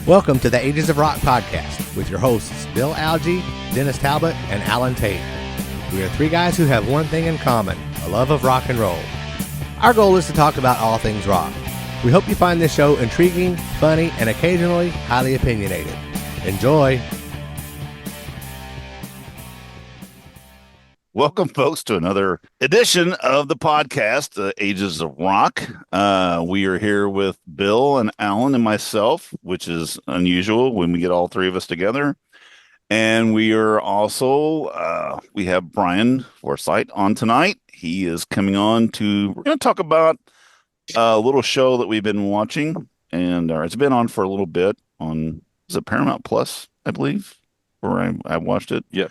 Welcome to the Ages of Rock podcast with your hosts Bill Algie, Dennis Talbot, and Alan Tate. We are three guys who have one thing in common, a love of rock and roll. Our goal is to talk about all things rock. We hope you find this show intriguing, funny, and occasionally highly opinionated. Enjoy! Welcome, folks, to another edition of the podcast, Ages of Rock. We are here with Bill and Alan and myself, which is unusual when we get all three of us together. And we are also, we have Brian Forsythe on tonight. He is coming on we're going to talk about a little show that we've been watching. And it's been on for a little bit is it Paramount Plus, I believe, where I watched it? Yeah.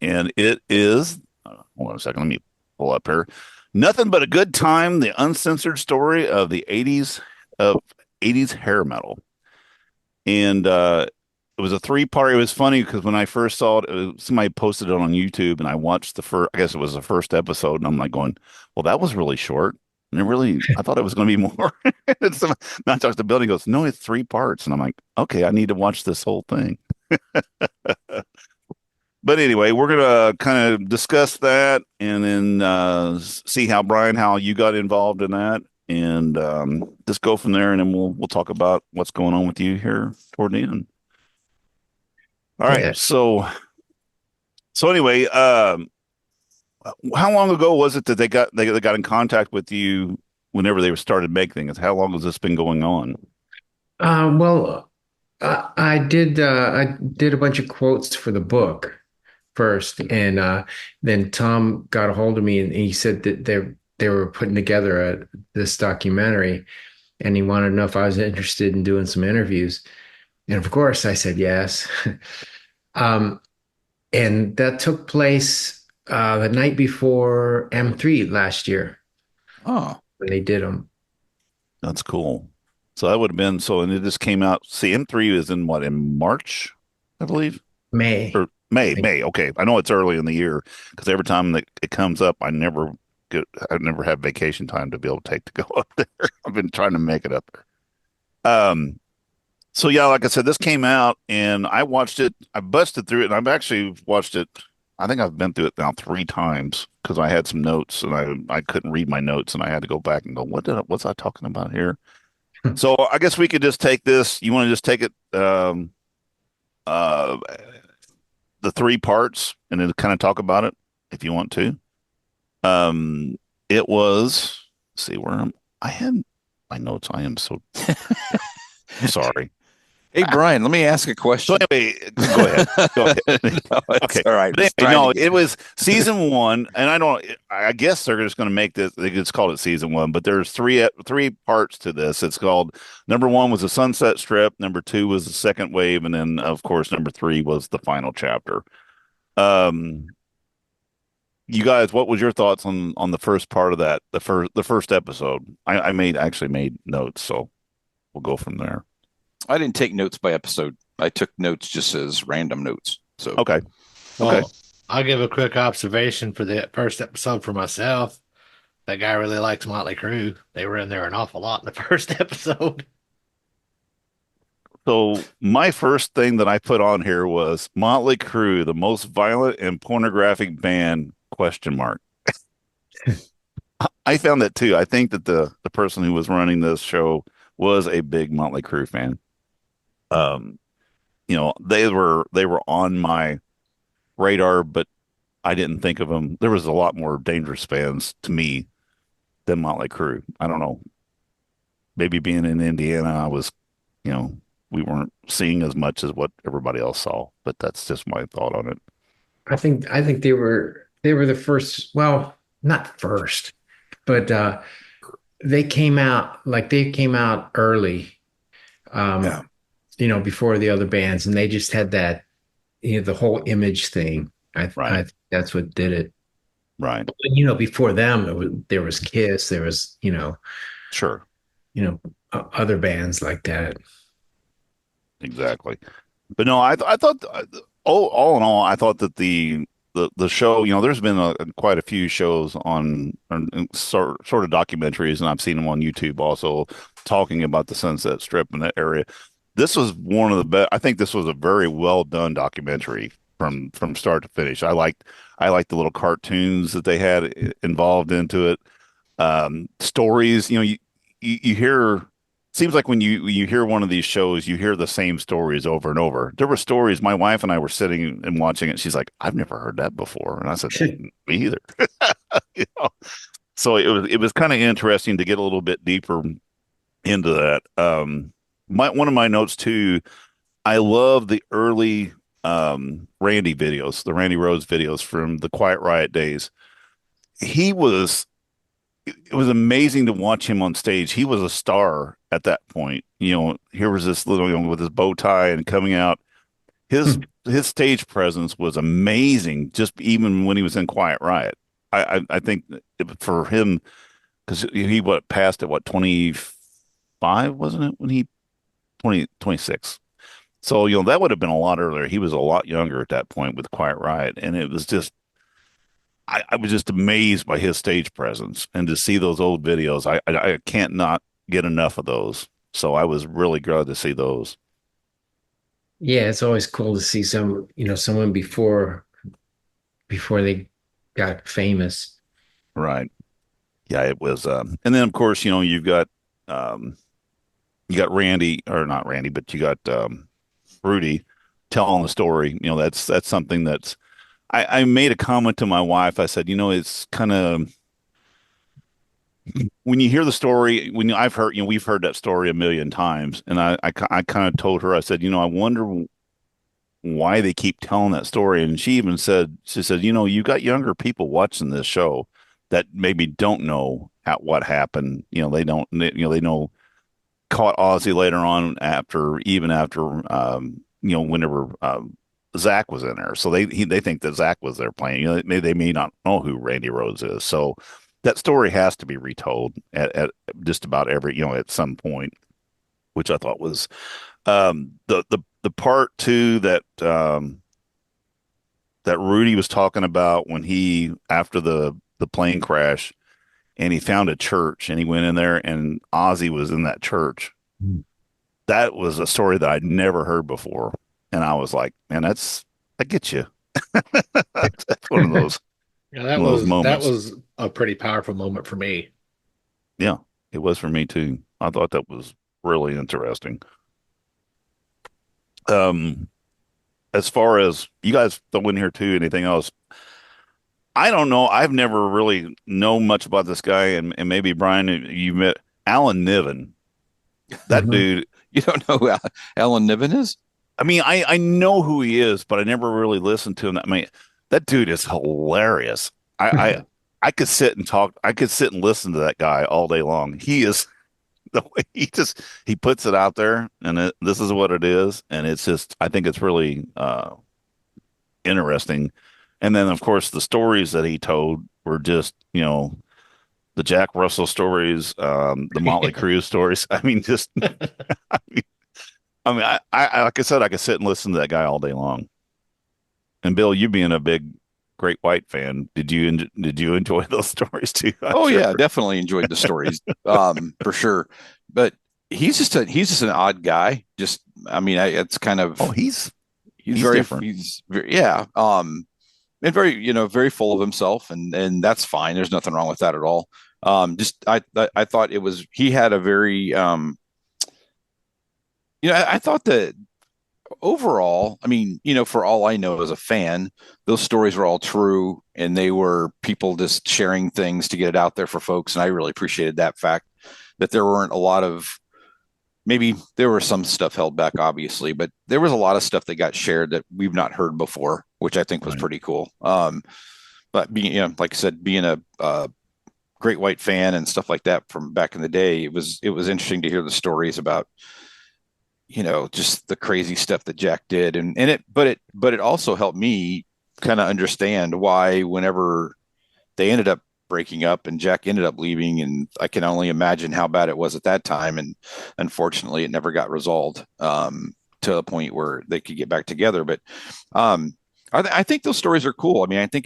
And it is, hold on a second, let me pull up here. Nothing But a Good Time, the uncensored story of the 80s hair metal. And it was a three-part. It was funny because when I first saw it, somebody posted it on YouTube, and I watched I guess it was the first episode, and I'm like going, well, that was really short. And I thought it was going to be more. And not talks to Bill, he goes, no, it's 3 parts. And I'm like, okay, I need to watch this whole thing. But anyway, we're going to kind of discuss that and then see how you got involved in that, and just go from there, and then we'll talk about what's going on with you here toward the end. All right. Yeah. So anyway, how long ago was it that they got in contact with you whenever they started making things? How long has this been going on? I did a bunch of quotes for the book first, and then Tom got a hold of me, and he said that they were putting together this documentary, and he wanted to know if I was interested in doing some interviews, and of course I said yes. And that took place the night before M3 last year. Oh, when they did them. That's cool. So that would have been and it just came out. See, M3 is in March, I believe. May. Okay. I know it's early in the year because every time that it comes up, I never have vacation time to be able to go up there. I've been trying to make it up there. So yeah, like I said, this came out and I watched it. I busted through it, and I've actually watched it. I think I've been through it now 3 times because I had some notes and I couldn't read my notes, and I had to go back and go, what's I talking about here? So I guess we could just take this. You want to just take it, the 3 parts, and then kind of talk about it if you want to. It was, let's see I had my notes. I am so sorry. Hey, Brian, let me ask a question. So anyway, go ahead. No, okay. All right. It was season 1, and I guess they're just going to make this. They just called it season 1, but there's three parts to this. It's called, number 1 was the Sunset Strip, number 2 was the second wave, and then of course number 3 was the final chapter. You guys, what was your thoughts on the first part of that? The first episode. I actually made notes, so we'll go from there. I didn't take notes by episode. I took notes just as random notes. So okay. Well, I'll give a quick observation for the first episode for myself. That guy really likes Motley Crue. They were in there an awful lot in the first episode. So my first thing that I put on here was Motley Crue, the most violent and pornographic band ? I found that too. I think that the person who was running this show was a big Motley Crue fan. They were on my radar, but I didn't think of them. There was a lot more dangerous bands to me than Motley Crue. I don't know. Maybe being in Indiana, I was, we weren't seeing as much as what everybody else saw, but that's just my thought on it. I think they were the first, well, not first, but they came out early. Before the other bands, and they just had that, the whole image thing. I think that's what did it. Right. But, before them, there was Kiss, there was, sure, other bands like that. Exactly. But no, I thought all in all, I thought that the the show, there's been quite a few shows on sort of documentaries, and I've seen them on YouTube also talking about the Sunset Strip in that area. This was one of the best. I think this was a very well done documentary from start to finish. I liked the little cartoons that they had involved into it. Stories, you hear. Seems like when you hear one of these shows, you hear the same stories over and over. There were stories. My wife and I were sitting and watching it. She's like, "I've never heard that before," and I said, "Me either." You know? So it was kind of interesting to get a little bit deeper into that. One of my notes too. I love the early Randy videos, the Randy Rhoads videos from the Quiet Riot days. He was it was amazing to watch him on stage. He was a star at that point. Here was this little with his bow tie and coming out. His stage presence was amazing. Just even when he was in Quiet Riot, I think for him, because he passed at 25, wasn't it, when he 26. So that would have been a lot earlier. He was a lot younger at that point with Quiet Riot, and it was just. I was just amazed by his stage presence, and to see those old videos, I can't not get enough of those. So I was really glad to see those. Yeah, it's always cool to see someone before they got famous. Right. Yeah, it was. And then of course, you got Randy, or not Randy, but you got Rudy telling the story. That's something that's. I made a comment to my wife. I said, it's kind of when you hear the story, we've heard that story a million times. And I kind of told her, I said, I wonder why they keep telling that story. And she said, you got younger people watching this show that maybe don't know what happened. They don't, they know caught Ozzy later on after, whenever, Zach was in there, so they think that Zach was there playing. They may not know who Randy Rhoads is, so that story has to be retold at just about every at some point, which I thought was the part too that that Rudy was talking about when he after the plane crash and he found a church and he went in there and Ozzy was in that church. That was a story that I'd never heard before. And I was like, man, I get you. That's one of those, Yeah, those moments. that was a pretty powerful moment for me. Yeah, it was for me too. I thought that was really interesting. As far as you guys throw in here too, anything else? I don't know. I've never really known much about this guy, and maybe Brian, you met Alan Niven. That dude. You don't know who Alan Niven is? I mean, I know who he is, but I never really listened to him. I mean, that dude is hilarious. I could sit and talk. I could sit and listen to that guy all day long. He is the way he puts it out there, and this is what it is, and it's just I think it's really interesting. And then of course the stories that he told were just the Jack Russell stories, the Motley Crue stories. I mean, just I mean, I like I said, I could sit and listen to that guy all day long. And Bill, you being a big Great White fan, did you enjoy those stories too? Yeah, definitely enjoyed the stories, for sure. But he's just an odd guy. Just, I mean, it's kind of he's very different. He's very, yeah, and very very full of himself, and that's fine. There's nothing wrong with that at all. Just I thought he had a very I thought that overall, I mean, for all I know as a fan, those stories were all true and they were people just sharing things to get it out there for folks. And I really appreciated that fact that there weren't a lot of, maybe there was some stuff held back, obviously, but there was a lot of stuff that got shared that we've not heard before, which I think was pretty cool. But being, like I said, being a Great White fan and stuff like that from back in the day, it was interesting to hear the stories about just the crazy stuff that Jack did. But it also helped me kind of understand why whenever they ended up breaking up and Jack ended up leaving, and I can only imagine how bad it was at that time. And unfortunately it never got resolved, to a point where they could get back together. But, I I think those stories are cool. I mean, I think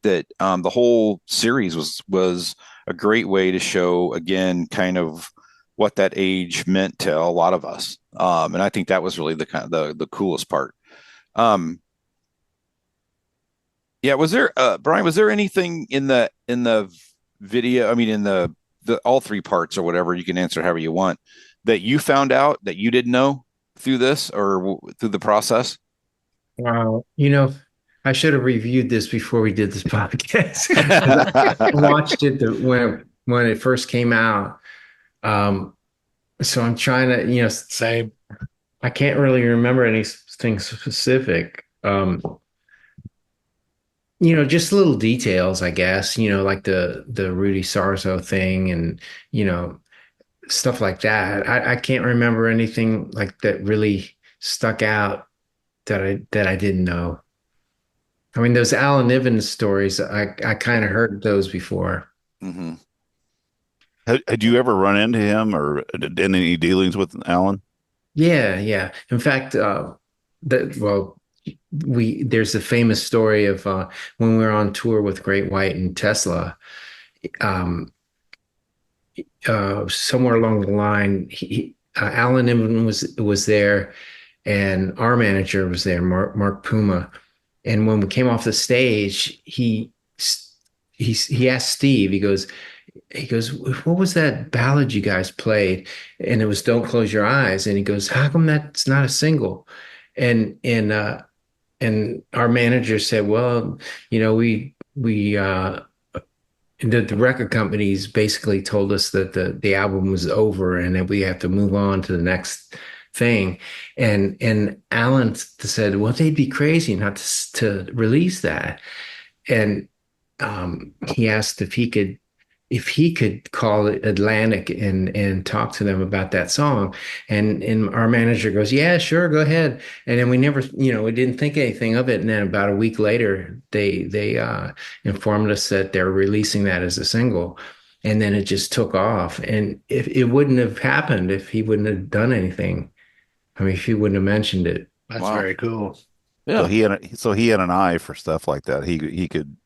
that the whole series was a great way to show again kind of what that age meant to a lot of us. And I think that was really the kind of the coolest part. Yeah, was there Brian, was there anything in the video, I mean in the all three parts or whatever, you can answer however you want, that you found out that you didn't know through this or through the process? Wow. I should have reviewed this before we did this podcast. 'Cause I watched it when it first came out. So I'm trying to, Same. I can't really remember anything specific. Just little details, I guess, like the Rudy Sarzo thing and, stuff like that. I can't remember anything like that really stuck out that I didn't know. I mean, those Alan Niven stories, I kind of heard those before. Mm-hmm. Had you ever run into him or did any dealings with Alan? Yeah, yeah. In fact, there's a famous story of when we were on tour with Great White and Tesla. Um, Somewhere along the line, Alan Niven was there, and our manager was there, Mark Puma. And when we came off the stage, he asked Steve. He goes, what was that ballad you guys played? And it was "Don't Close Your Eyes." And he goes, how come that's not a single? And our manager said, well, the record companies basically told us that the album was over and that we have to move on to the next thing. And Alan said, well, they'd be crazy not to release that. And he asked if he could call it Atlantic and talk to them about that song. And our manager goes, yeah, sure, go ahead. And then we never, we didn't think anything of it. And then about a week later, they informed us that they're releasing that as a single. And then it just took off. And if it wouldn't have happened if he wouldn't have done anything. I mean, if he wouldn't have mentioned it. That's Wow. very cool. Yeah. So he had an eye for stuff like that. He could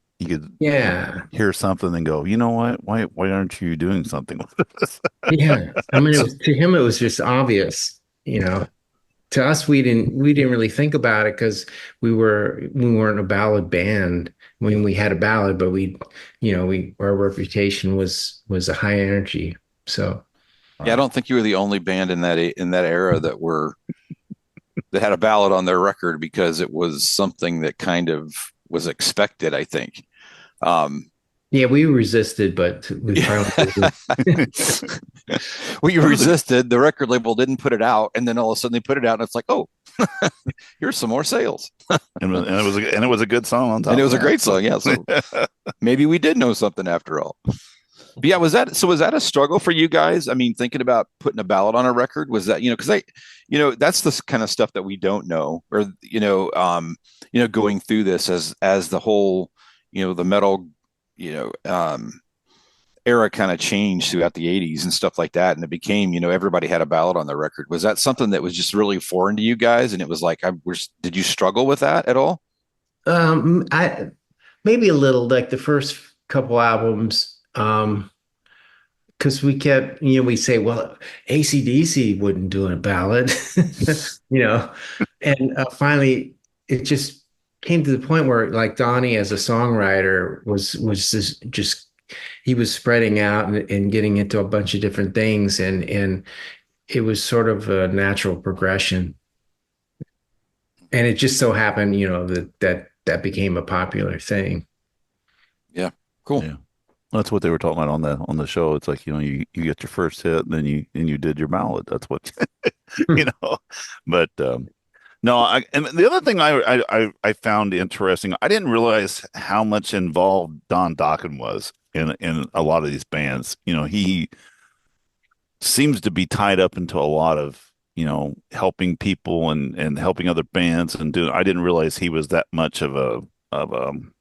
Yeah. hear something and go, you know what? Why aren't you doing something with this? Yeah. I mean, to him, it was just obvious, To us, we didn't really think about it because we weren't a ballad band. I mean, we had a ballad, but our reputation was a high energy. So Yeah, I don't think you were the only band in that era that had a ballad on their record because it was something that kind of was expected, I think. yeah, we resisted, but we finally Well, you resisted. The record label didn't put it out, and then all of a sudden they put it out, and it's like, oh, here's some more sales. And it was a good song on top. And it was a of great song, yeah. So maybe we did know something after all. But yeah, was that a struggle for you guys? I mean, thinking about putting a ballad on a record, was that, because that's the kind of stuff that we don't know, or going through this as the whole, the metal, era kind of changed throughout the 80s and stuff like that, and it became, everybody had a ballad on their record. Was that something that was just really foreign to you guys, and it was like, did you struggle with that at all? I maybe a little, like the first couple albums, because we kept, we say, well, AC/DC wouldn't do a ballad, and finally it just came to the point where, like, Donnie as a songwriter was just he was spreading out and getting into a bunch of different things, and it was sort of a natural progression. And it just so happened, that became a popular thing. Yeah, cool. Yeah. That's what they were talking about on the show. It's like, you get your first hit and then you did your ballad. That's what But no, and the other thing I found interesting, I didn't realize how much involved Don Dokken was in a lot of these bands. He seems to be tied up into a lot of, helping people and helping other bands and doing. I didn't realize he was that much of a I don't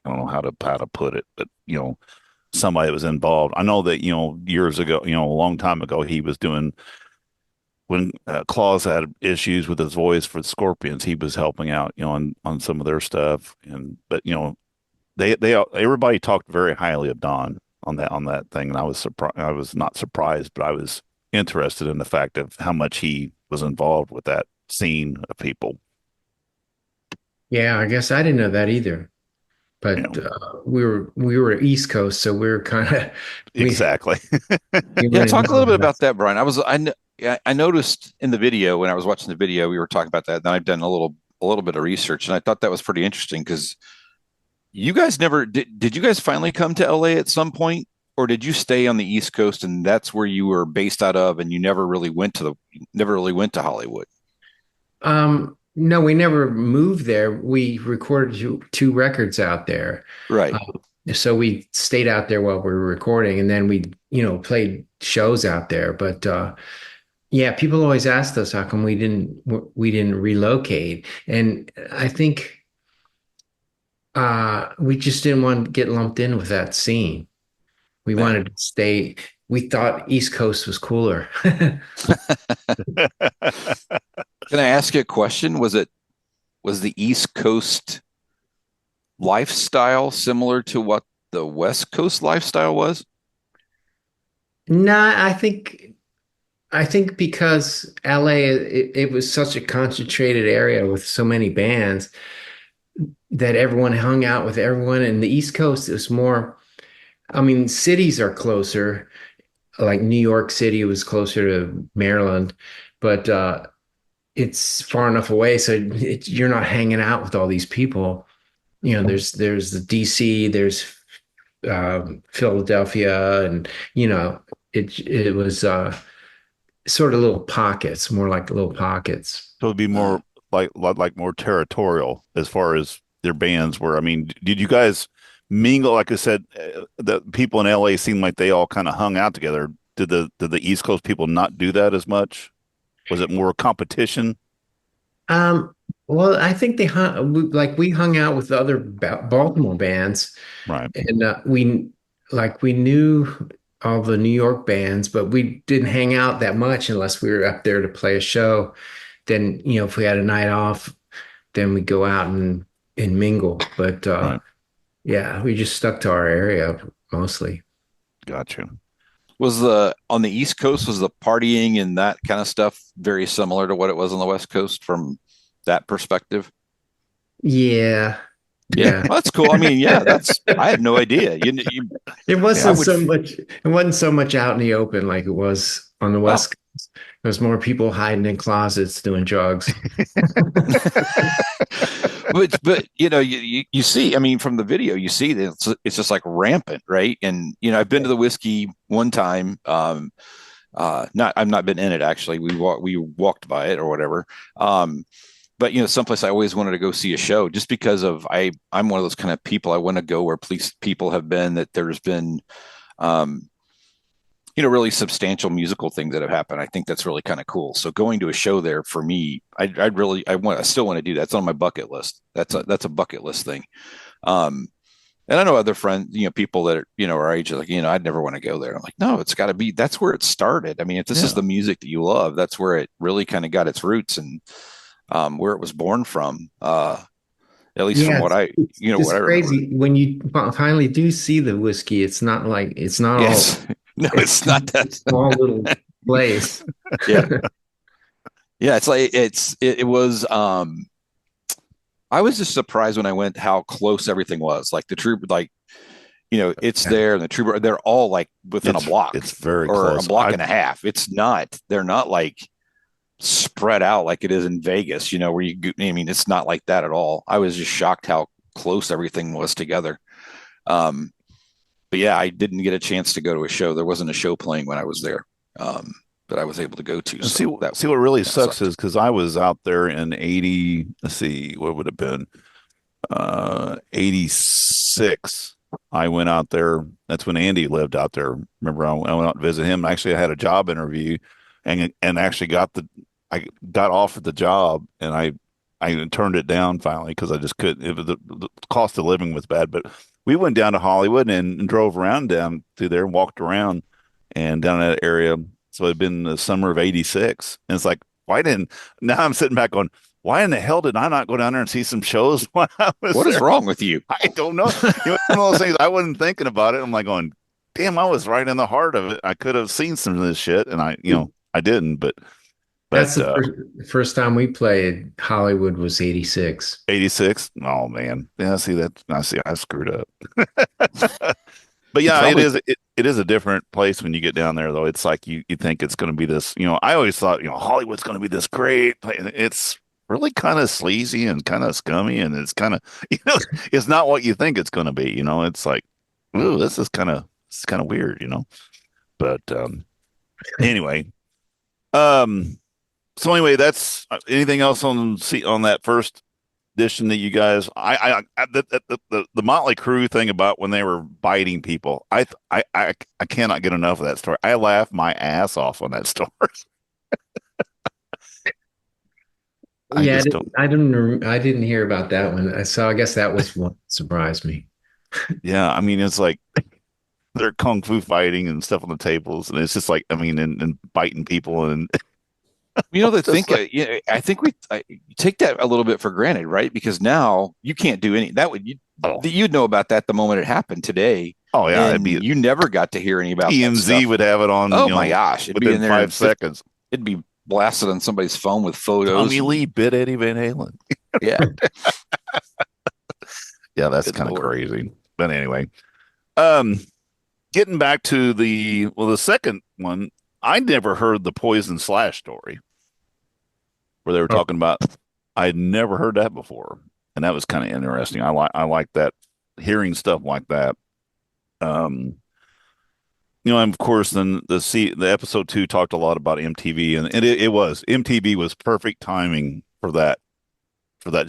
know how to put it, but somebody that was involved. I know that years ago, a long time ago, he was doing when Claus had issues with his voice for the Scorpions, he was helping out, on some of their stuff. But they everybody talked very highly of Don on that thing, and I was surprised. I was not surprised, but I was interested in the fact of how much he was involved with that scene of people. Yeah, I guess I didn't know that either. You But know, we were East Coast, so we were kind of we exactly. we Yeah, wouldn't talk a know little bit that. about that, Brian. I noticed in the video when I was watching the video, we were talking about that, and I've done a little bit of research, and I thought that was pretty interesting because you guys never did you guys finally come to LA at some point, or did you stay on the East Coast and that's where you were based out of, and you never really went to Hollywood? No, we never moved there. We recorded two records out there. Right. So we stayed out there while we were recording, and then we, played shows out there. But yeah, people always asked us how come we didn't relocate, and I think we just didn't want to get lumped in with that scene. We Yeah. wanted to stay. We thought East Coast was cooler. Can I ask you a question? Was the East Coast lifestyle similar to what the West Coast lifestyle was? No, I think because LA, it was such a concentrated area with so many bands that everyone hung out with everyone. And the East Coast is more, I mean, cities are closer, like New York City was closer to Maryland, but it's far enough away. So you're not hanging out with all these people. There's the DC, there's Philadelphia, and, it was sort of little pockets, more like little pockets. So it'd be more like more territorial as far as their bands were. I mean, did you guys mingle? Like I said, the people in LA seemed like they all kind of hung out together. Did the East Coast people not do that as much? Was it more competition? Um, well, I think we hung out with the other Baltimore bands, Right. and we knew all the New York bands, but we didn't hang out that much unless we were up there to play a show. Then, if we had a night off, then we'd go out and mingle. But Right. yeah, we just stuck to our area mostly. Gotcha. Was the on the East Coast, was the partying and that kind of stuff very similar to what it was on the West Coast from that perspective? Yeah, Yeah, yeah. well, that's cool. I mean, yeah, I had no idea. It Yeah, I wasn't would. so much. It wasn't so much out in the open like it was on the Well, West Coast. There was more people hiding in closets doing drugs. but you see, I mean, from the video, you see that it's just like rampant, right? And I've been to the whiskey one time. Not I've not been in it actually. We walked by it or whatever. But someplace I always wanted to go see a show just because I'm one of those kind of people. I want to go where people have been, that there's been um, really substantial musical things that have happened. I think that's really kind of cool. So going to a show there for me, I still want to do that. It's on my bucket list. That's a bucket list thing. And I know other friends, people that are, our age are like, I'd never want to go there. I'm like, no, it's got to be, that's where it started. I mean, if this is Yeah. the music that you love, that's where it really kind of got its roots and where it was born from. At least from Yeah, what it's what I remember. crazy when you finally do see the whiskey. It's not all Yes. No, it's it's not that. small little place. Yeah. Yeah. It's like, it was, I was just surprised when I went how close everything was. Like the troop, like, it's Yeah. there and the trooper, they're all like within a block It's very or close. a block and a half. They're not like spread out like it is in Vegas, I mean, it's not like that at all. I was just shocked how close everything was together. Um, but yeah, I didn't get a chance to go to a show. There wasn't a show playing when I was there, that I was able to go to. And see, So that see what really kind of sucks sucked. is because I was out there in 80, let's see, what would it have been? 86. I went out there. That's when Andy lived out there. Remember, I went out to visit him. Actually, I had a job interview and actually I got offered the job and I turned it down finally because I just couldn't. The cost of living was bad. But we went down to Hollywood and drove around down through there and walked around and down in that area. So it'd been the summer of '86, and it's like, why didn't? Now I'm sitting back going, why in the hell did I not go down there and see some shows when I was What is there? wrong with you? I don't know. One of those things I wasn't thinking about it. I'm like going, damn, I was right in the heart of it. I could have seen some of this shit, and I didn't. But That's the first time we played Hollywood was 86. '86. Oh man, yeah. See that? I screwed up. But You yeah, probably it is a different place when you get down there, though. It's like you think it's going to be this. I always thought Hollywood's going to be this great place. It's really kind of sleazy and kind of scummy, and it's kind of it's not what you think it's going to be. It's like, ooh, this is kind of weird. But anyway, so anyway, that's anything else on that first edition that you guys the Motley Crue thing about when they were biting people. I cannot get enough of that story. I laughed my ass off on that story. I didn't hear about that one. So I guess that was what surprised me. Yeah, I mean, it's like they're kung fu fighting and stuff on the tables, and it's just like, I mean, and biting people, and I think we take that a little bit for granted, right? Because now you can't do any that would you'd know about that the moment it happened today. Oh yeah, and you never got to hear any about TMZ would have it on. Oh my gosh, it'd be in there 5 seconds. It'd be blasted on somebody's phone with photos. Tommy Lee bit Eddie Van Halen. Yeah, yeah, that's kind of crazy. But anyway, getting back to the second one. I never heard the Poison Slash story where they were talking about. I'd never heard that before, and that was kind of interesting. I like that, hearing stuff like that. And of course, then the episode 2 talked a lot about MTV, and MTV was perfect timing for that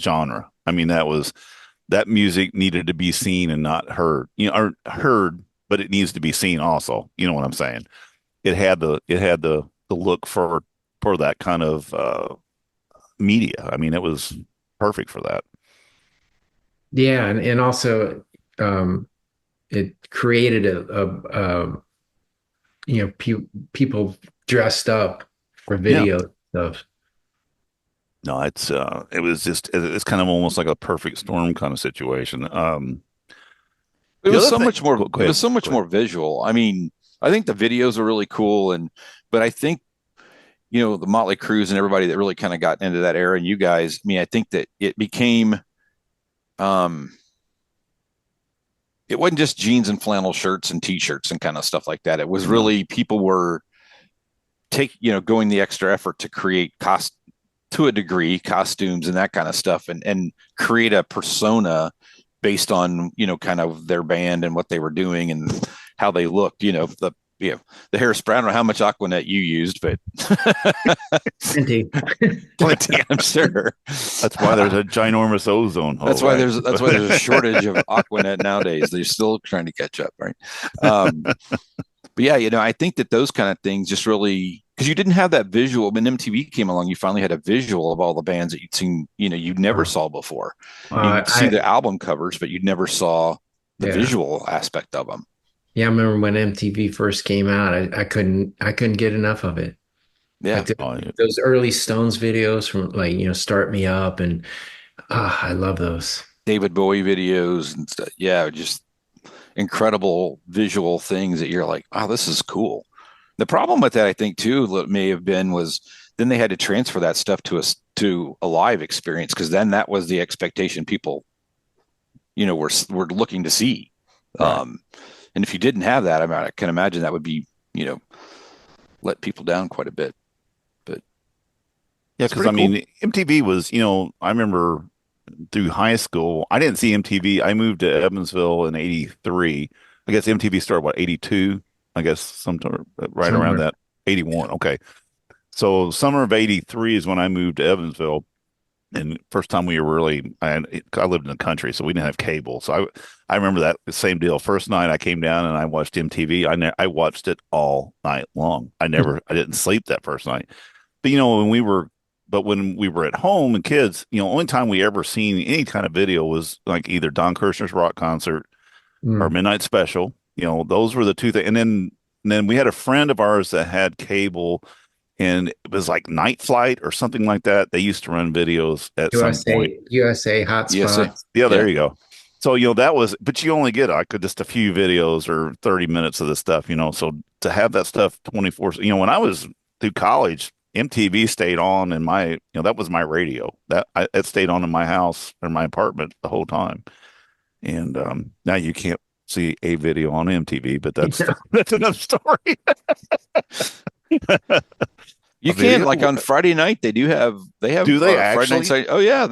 genre. I mean, that music needed to be seen and not heard. Or heard, but it needs to be seen also. You know what I'm saying? It had the look for that kind of media. I mean, it was perfect for that. Yeah, and also it created people dressed up for video stuff. No, it was kind of almost like a perfect storm kind of situation. It was so much more. It was so much more visual. I mean, I think the videos are really cool, but I think the Motley Crue and everybody that really kind of got into that era, and you guys. I mean, I think that it became, it wasn't just jeans and flannel shirts and t-shirts and kind of stuff like that. It was really people were going the extra effort to create to a degree costumes and that kind of stuff, and create a persona based on kind of their band and what they were doing and how they looked. The hairspray. I don't know how much Aquanet you used, but plenty, I'm sure. That's why there's a ginormous ozone hole. That's why there's a shortage of Aquanet nowadays. They're still trying to catch up, right? But yeah, I think that those kind of things just really, because you didn't have that visual. When MTV came along, you finally had a visual of all the bands that you'd seen, you never saw before. You'd see the album covers, but you never saw the visual aspect of them. Yeah, I remember when MTV first came out, I couldn't get enough of it. Yeah. Those early Stones videos from Start Me Up, and I love those. David Bowie videos and stuff. Yeah, just incredible visual things that you're like, oh, this is cool. The problem with that, I think, too, what may have been was then they had to transfer that stuff to a live experience, because then that was the expectation people, were looking to see. Right. And if you didn't have that, I can imagine that would be, let people down quite a bit. But yeah, because mean, MTV was, I remember through high school, I didn't see MTV. I moved to Evansville in '83. I guess MTV started, 82? I guess sometime around that, 81. Okay. So summer of '83 is when I moved to Evansville. And first time we were I lived in the country, so we didn't have cable. So I remember that same deal. First night I came down and I watched MTV. I watched it all night long. I didn't sleep that first night. But when we were at home and kids, only time we ever seen any kind of video was like either Don Kirshner's rock concert or Midnight Special. Those were the two things. And then And then we had a friend of ours that had cable, and it was like Night Flight or something like that. They used to run videos at some point. USA USA. hotspots. Yeah, there you go. So, that was, but you only get like just a few videos or 30 minutes of this stuff, So to have that stuff 24, when I was through college, MTV stayed on in my, that was my radio. It stayed on in my house or my apartment the whole time. And now you can't see a video on MTV, but that's that's another story. You can, like on Friday night, they have Do they Friday actually? night. Oh yeah,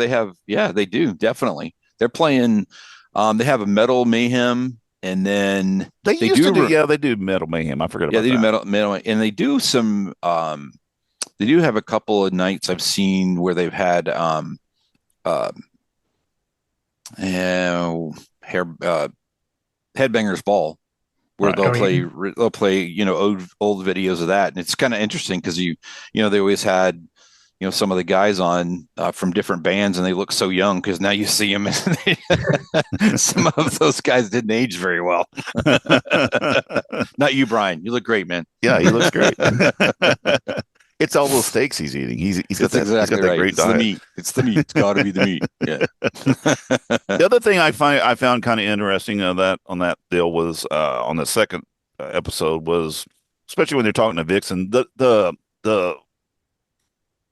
they do, definitely. They're playing. They have a Metal Mayhem, and then They used to do, they do Metal Mayhem. I forgot about that. Yeah, they do metal, and they do some. They do have a couple of nights I've seen where they've had hair Headbangers Ball, where they'll play old videos of that, and it's kind of interesting because they always had some of the guys on from different bands, and they look so young because now you see them. Some of those guys didn't age very well. Not you, Brian. You look great, man. Yeah, he looks great. It's all those steaks he's eating. He's got that great diet. It's the meat. It's got to be the meat. Yeah. The other thing I found kind of interesting on that deal was on the second episode was, especially when they're talking to Vixen, the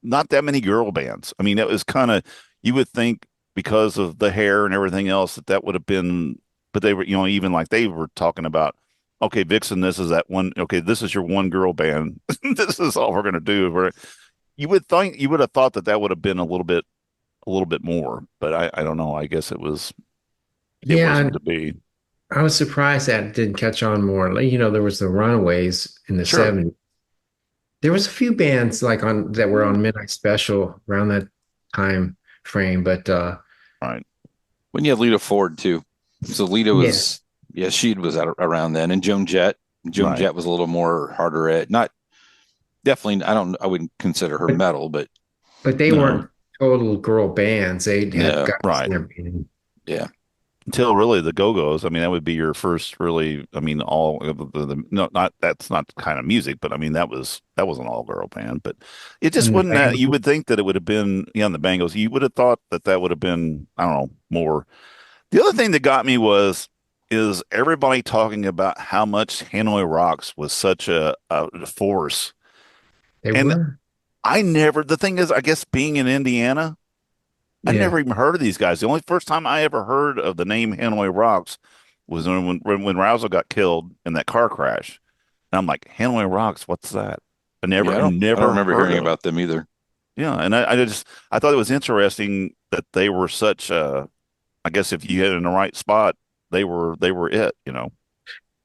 not that many girl bands. I mean, it was kind of, you would think because of the hair and everything else that would have been, but they were, even like they were talking about, okay, Vixen, this is that one. Okay, this is your one girl band. This is all we're going to do. You would have thought that would have been a little bit more, but I don't know. I guess it wasn't to be. I was surprised that it didn't catch on more. There was the Runaways in the 70s. There was a few bands that were on Midnight Special around that time frame, but right. When you had Lita Ford too, so Lita was she was around then, and Joan Jett. Jett was a little more harder at, not definitely. I wouldn't consider her metal, but they weren't total girl bands. They'd have guys in their band. Yeah. Until really the Go-Go's. I mean, that would be your first really. I mean, all that's not kind of music, but I mean that was an all girl band. But it just wouldn't. That you would think that it would have been the Bangles. You would have thought that would have been, I don't know, more. The other thing that got me is everybody talking about how much Hanoi Rocks was such a force. They were. The thing is, I guess being in Indiana, I never even heard of these guys. The only first time I ever heard of the name Hanoi Rocks was when Rousel got killed in that car crash. And I'm like, Hanoi Rocks, what's that? I never I don't remember hearing about them either. Yeah, and I thought it was interesting that they were such I guess if you hit in the right spot, they were it,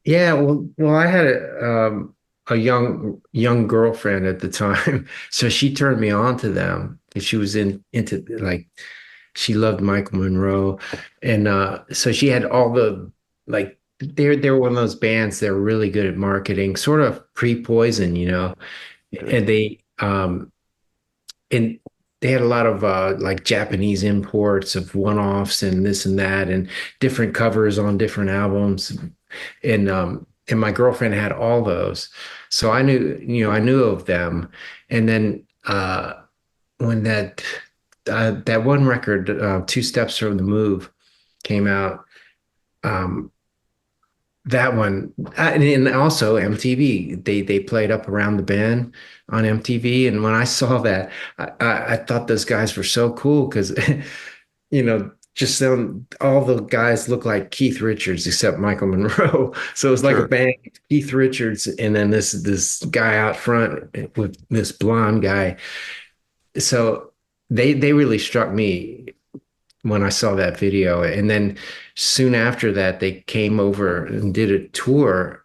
Yeah, well, I had a young girlfriend at the time, so she turned me on to them. She was into she loved Michael Monroe, and so she had all the they're one of those bands. They're really good at marketing, sort of pre-Poison, and and they had a lot of Japanese imports of one-offs and this and that, and different covers on different albums, and my girlfriend had all those, so I knew of them, and then when that one record, Two Steps from the Move, came out, that one, and also MTV, they played Up Around the Bend on MTV, and when I saw that, I thought those guys were so cool because, just all the guys look like Keith Richards except Michael Monroe. So it was like a band, Keith Richards, and then this guy out front with this blonde guy. So they really struck me when I saw that video. And then soon after that, they came over and did a tour.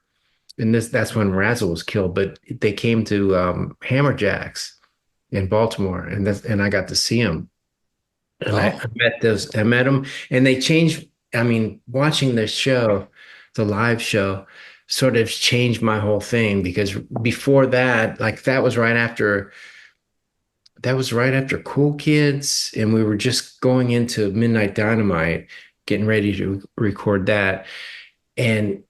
And that's when Razzle was killed, but they came to Hammerjacks in Baltimore, and I got to see them. And I met them, and they changed. I mean, watching the show, the live show, sort of changed my whole thing, because before that, that was right after Cool Kids, and we were just going into Midnight Dynamite, getting ready to record that. And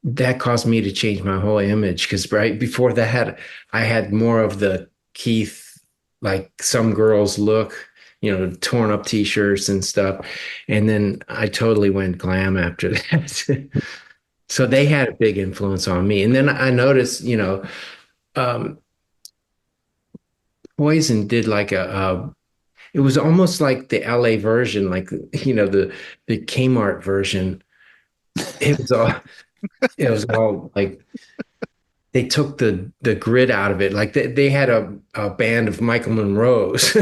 that caused me to change my whole image because right before that, I had more of the Keith, like some girls look, torn up t-shirts and stuff. And then I totally went glam after that. So they had a big influence on me. And then I noticed, um, Poison did like it was almost like the LA version, like, the Kmart version. It was all, it was all like they took the grid out of it. Like they had a band of Michael Monroe's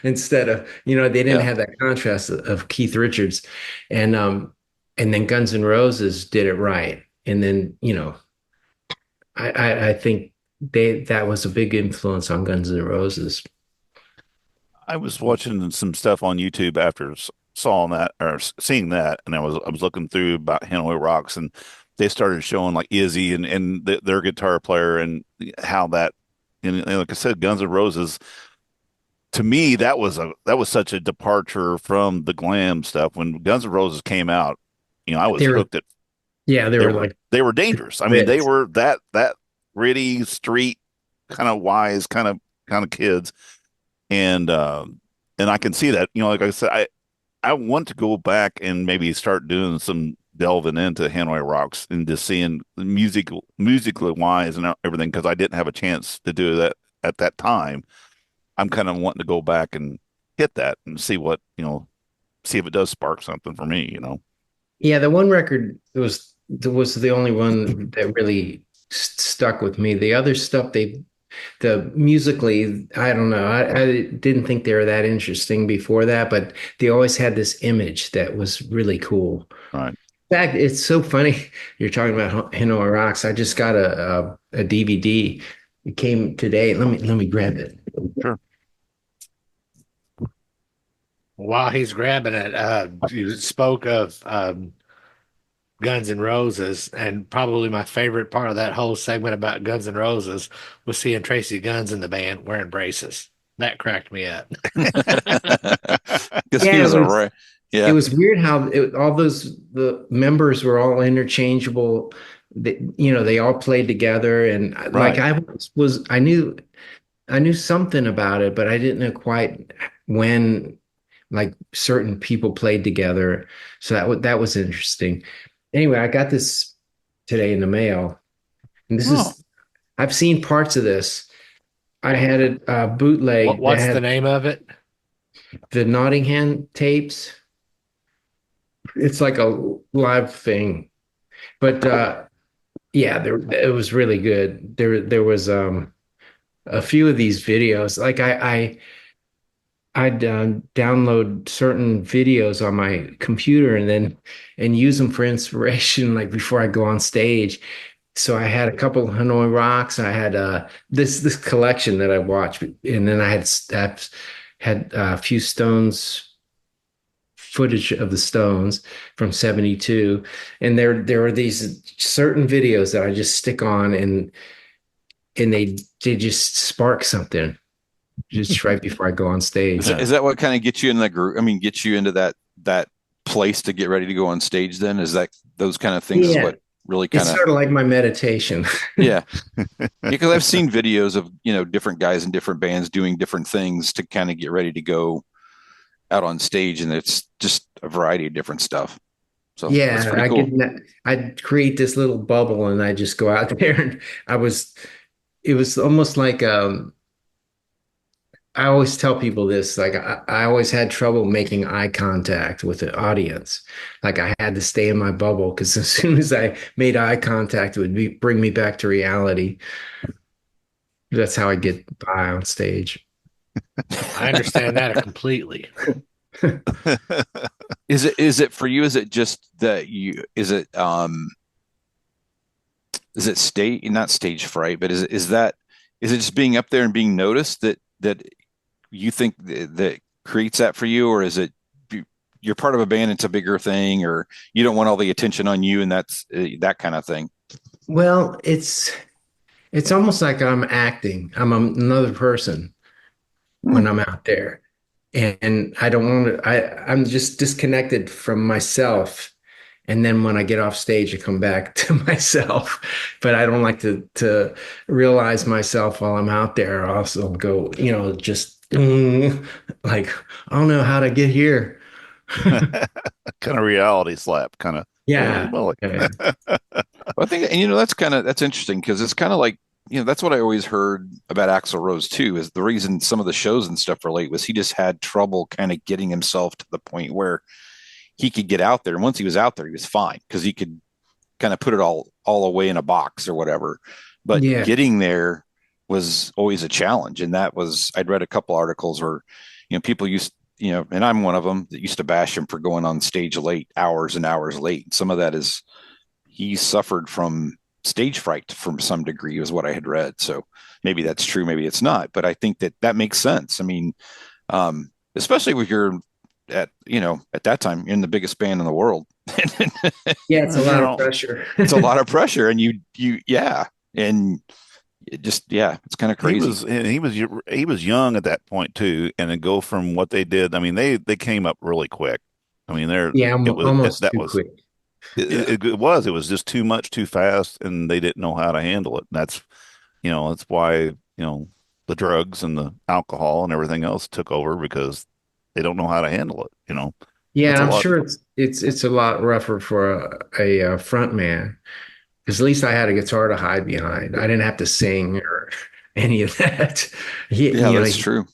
instead of, they didn't Yeah. have that contrast of Keith Richards. And then Guns N' Roses did it right. And then, I think that was a big influence on Guns N' Roses. I was watching some stuff on YouTube after saw that or seeing that, and I was looking through about Hanoi Rocks, and they started showing like Izzy and their guitar player and how that, and like I said, Guns N' Roses. To me, that was such a departure from the glam stuff. When Guns N' Roses came out, I was They were, hooked. yeah, they They were were like they were dangerous. I mean, they grids. were that gritty street kind of wise kind of kids, and I can see that. Like I said, I want to go back and maybe start doing some delving into Hanoi Rocks and just seeing the musically wise and everything because I didn't have a chance to do that at that time. I'm kind of wanting to go back and hit that and see what, see if it does spark something for me. Yeah, the one record was the only one that really stuck with me. The other stuff the musically, I don't know. I didn't think they were that interesting before that, but they always had this image that was really cool. Right. In fact, it's so funny you're talking about Hanoi Rocks. I just got a DVD. It came today. Let me grab it. Sure. While he's grabbing it, you spoke of Guns N' Roses, and probably my favorite part of that whole segment about Guns N' Roses was seeing Tracy Guns in the band wearing braces. That cracked me up. Because he Yeah, was a right. it Yeah. was weird how all the members were all interchangeable. They all played together, and like Right. I knew something about it, but I didn't know quite when like certain people played together. So that was interesting. Anyway, I got this today in the mail, and Oh, I've seen parts of this. I had a bootleg that What's the had name of it? the Nottingham tapes. It's like a live thing, but yeah, it was really good. There was a few of these videos. Like I'd download certain videos on my computer and use them for inspiration, like before I go on stage. So I had a couple of Hanoi Rocks. I had this collection that I watched, and then I had a few Stones footage of the Stones from '72, and there are these certain videos that I just stick on, and they just spark something just right before I go on Is stage. that, is that what kind of gets you in that group? I mean, gets you into that place to get ready to go on stage then? Is that those kind of things is Yeah, what really it's kind of, sort of like my meditation. yeah. Because I've seen videos of, different guys in different bands doing different things to kind of get ready to go out on stage. And it's just a variety of different stuff. So that's Yeah, pretty cool. I create this little bubble and I just go out there and it was almost like I always tell people this, like I always had trouble making eye contact with the audience. Like I had to stay in my bubble because as soon as I made eye contact, it would bring me back to reality. That's how I get by on stage. I understand that completely. Is it for you? Is it just that is it stage, not stage fright, but is it just being up there and being noticed that you think that creates that for you, or is it you're part of a band, it's a bigger thing, or you don't want all the attention on you, and that's that kind of thing? Well, it's almost like I'm acting. I'm another person Hmm. when I'm out there. And I don't want to, I'm just disconnected from myself. And then when I get off stage, I come back to myself. But I don't like to realize myself while I'm out there. I also go, just like, I don't know how to get here. Kind of reality slap, kind of. Holy Yeah. moly. Yeah. I think, and that's interesting because it's kind of like, that's what I always heard about Axl Rose too, is the reason some of the shows and stuff were late was he just had trouble kind of getting himself to the point where he could get out there. And once he was out there, he was fine because he could kind of put it all away in a box or whatever. But Yeah. getting there was always a challenge. And I'd read a couple articles where, people used, and I'm one of them that used to bash him for going on stage late, hours and hours late. Some of that is he suffered from stage fright from some degree, is what I had read. So maybe that's true, maybe it's not. But I think that makes sense. I mean, especially with at that time in the biggest band in the world. Yeah, it's a lot of pressure. It's a lot of pressure, and and it just it's kind of crazy. He was young at that point too, and to go from what they did. I mean, they came up really quick. I mean, Almost too quick. It was just too much, too fast, and they didn't know how to handle it. And that's why the drugs and the alcohol and everything else took over, because they don't know how to handle it. Yeah, I'm sure it's a lot rougher for a front man, because at least I had a guitar to hide behind. I didn't have to sing or any of that. That's true.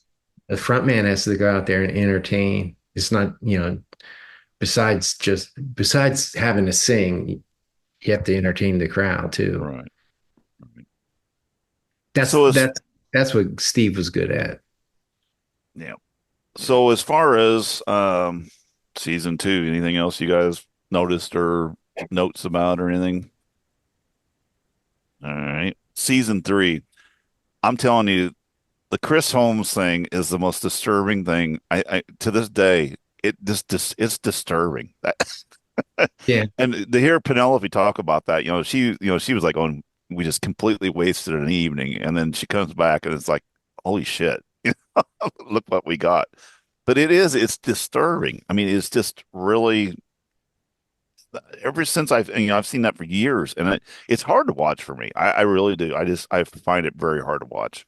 The front man has to go out there and entertain. It's not, besides having to sing, you have to entertain the crowd too. Right. That's what Steve was good at. Yeah. So as far as season 2, anything else you guys noticed or notes about or anything? All right. Season 3. I'm telling you, the Chris Holmes thing is the most disturbing thing. I to this day, it's disturbing. Yeah. And to hear Penelope talk about that, she was like, "Oh, we just completely wasted an evening," and then she comes back and it's like, "Holy shit, look what we got." But it's disturbing. I mean, it's just really, ever since I've seen that for years, and it's hard to watch for me. I really do. I find it very hard to watch.